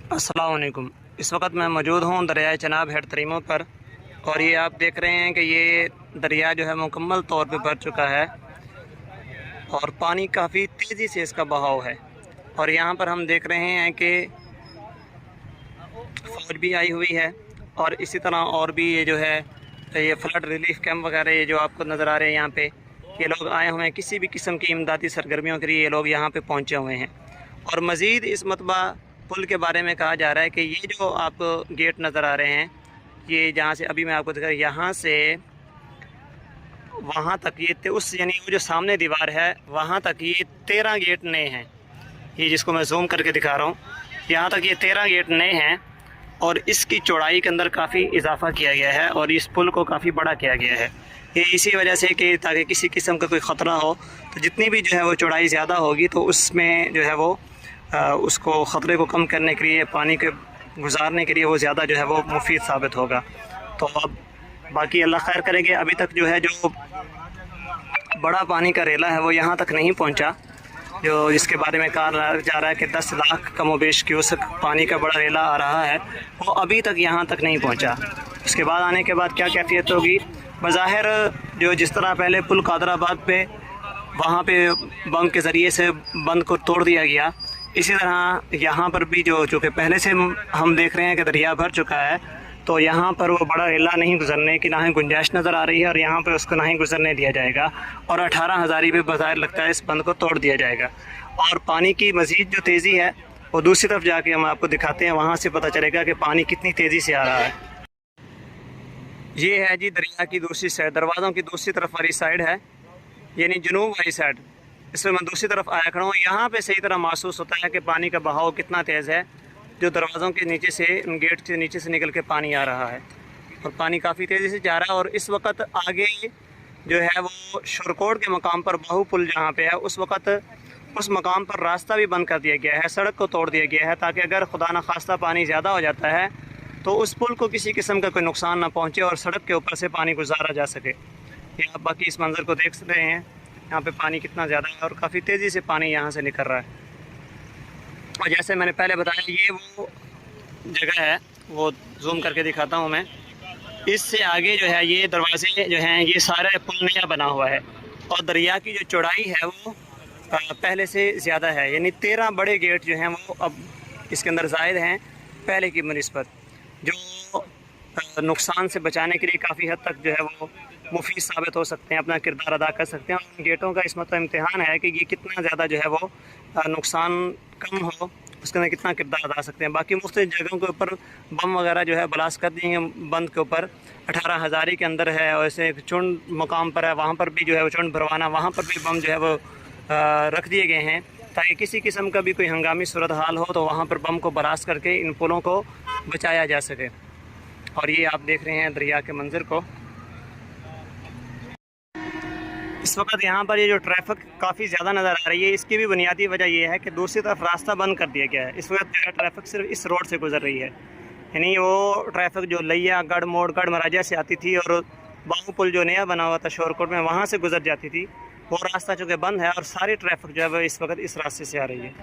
अस्सलाम वालेकुम। इस वक्त मैं मौजूद हूँ दरियाए चनाब हेड तरीमों पर, और ये आप देख रहे हैं कि ये दरिया जो है मुकम्मल तौर पे भर चुका है और पानी काफ़ी तेज़ी से इसका बहाव है। और यहाँ पर हम देख रहे हैं कि फ़ौज भी आई हुई है और इसी तरह और भी ये जो है ये फ्लड रिलीफ कैंप वगैरह ये जो आपको नज़र आ रहे हैं यहाँ पे, ये लोग आए हुए हैं किसी भी किस्म की इमदादी सरगर्मियों के लिए ये लोग यहाँ पे पहुँचे हुए हैं। और मज़ीद इस मतबा पुल के बारे में कहा जा रहा है कि ये जो आप गेट नज़र आ रहे हैं, ये जहाँ से अभी मैं आपको दिखा, यहाँ से वहाँ तक ये उस यानी वो जो सामने दीवार है वहाँ तक ये 13 गेट नए हैं। ये जिसको मैं जूम करके दिखा रहा हूँ, यहाँ तक ये 13 गेट नए हैं और इसकी चौड़ाई के अंदर काफ़ी इजाफा किया गया है और इस पुल को काफ़ी बड़ा किया गया है। ये इसी वजह से कि ताकि किसी किस्म का कोई ख़तरा हो तो जितनी भी जो है वो चौड़ाई ज़्यादा होगी तो उसमें जो है वो उसको ख़तरे को कम करने के लिए, पानी के गुजारने के लिए वो ज़्यादा जो है वो मुफीद साबित होगा। तो अब बाकी अल्लाह खैर करेंगे। अभी तक जो है जो बड़ा पानी का रेला है वो यहाँ तक नहीं पहुँचा, जो जिसके बारे में कहा जा रहा है कि 10 लाख कमोबेश क्यूसेक पानी का बड़ा रेला आ रहा है, वो अभी तक यहाँ तक नहीं पहुँचा। उसके बाद आने के बाद क्या कैफियत होगी। बज़ाहिर जो जिस तरह पहले पुल कादराबाद पे वहाँ पे बम के ज़रिए से बंद को तोड़ दिया गया, इसी तरह यहाँ पर भी जो चूँकि पहले से हम देख रहे हैं कि दरिया भर चुका है, तो यहाँ पर वो बड़ा रेला नहीं गुजरने की ना ही गुंजाइश नज़र आ रही है और यहाँ पर उसको ना ही गुजरने दिया जाएगा और 18 हज़ारी पे बज़ाहिर लगता है इस बंद को तोड़ दिया जाएगा। और पानी की मज़ीद जो तेज़ी है वो दूसरी तरफ जाके हम आपको दिखाते हैं, वहाँ से पता चलेगा कि पानी कितनी तेज़ी से आ रहा है। ये है जी दरिया की दूसरी साइड, दरवाज़ों की दूसरी तरफ वाली साइड है, यानी जनूब वाली साइड। इसमें मैं दूसरी तरफ आया खड़ा हूँ। यहाँ पे सही तरह महसूस होता है कि पानी का बहाव कितना तेज़ है, जो दरवाज़ों के नीचे से, गेट के नीचे से निकल के पानी आ रहा है और पानी काफ़ी तेज़ी से जा रहा है। और इस वक्त आगे जो है वो शोरकोट के मकाम पर बाहू पुल जहाँ पे है, उस वक्त उस मकाम पर रास्ता भी बंद कर दिया गया है, सड़क को तोड़ दिया गया है ताकि अगर खुदा न खास्ता पानी ज़्यादा हो जाता है तो उस पुल को किसी किस्म का कोई नुकसान ना पहुँचे और सड़क के ऊपर से पानी गुजारा जा सके। ये आप बाकी इस मंज़र को देख रहे हैं, यहाँ पे पानी कितना ज़्यादा है और काफ़ी तेज़ी से पानी यहाँ से निकल रहा है। और जैसे मैंने पहले बताया, ये वो जगह है, वो जूम करके दिखाता हूँ मैं। इससे आगे जो है ये दरवाजे जो हैं ये सारा पुल नया बना हुआ है और दरिया की जो चौड़ाई है वो पहले से ज़्यादा है, यानी 13 बड़े गेट जो हैं वो अब इसके अंदर ज़ायद हैं पहले की बनिस्बत, जो नुकसान से बचाने के लिए काफ़ी हद तक जो है वो मुफीद साबित हो सकते हैं, अपना किरदार अदा कर सकते हैं। और गेटों का इस मतलब इम्तिहान है कि ये कितना ज़्यादा जो है वो नुकसान कम हो, उसके अंदर कितना किरदार अदा सकते हैं। बाकी मुख्तलिफ जगहों के ऊपर बम वगैरह जो है ब्लास्ट कर दिए हैं बंद के ऊपर, 18 हज़ारी के अंदर है और ऐसे चुंड मकाम पर है, वहाँ पर भी जो है वो चुंड भरवाना, वहाँ पर भी बम जो है वो रख दिए गए हैं ताकि किसी किस्म का भी कोई हंगामी सूरत हाल हो तो वहाँ पर बम को ब्लास्ट करके इन पुलों को बचाया जा सके। और ये आप देख रहे हैं दरिया के मंजर को। इस वक्त यहाँ पर ये जो ट्रैफिक काफ़ी ज़्यादा नज़र आ रही है, इसकी भी बुनियादी वजह यह है कि दूसरी तरफ रास्ता बंद कर दिया गया है। इस वक्त ट्रैफिक सिर्फ इस रोड से गुजर रही है, यानी वो ट्रैफिक जो लिया गढ़ मोड़ गढ़ महाराजा से आती थी और बाहू पुल जो नया बना हुआ था शोरकोट में वहाँ से गुजर जाती थी, वो रास्ता चूँकि बंद है और सारी ट्रैफिक जो है वो इस वक्त इस रास्ते से आ रही है।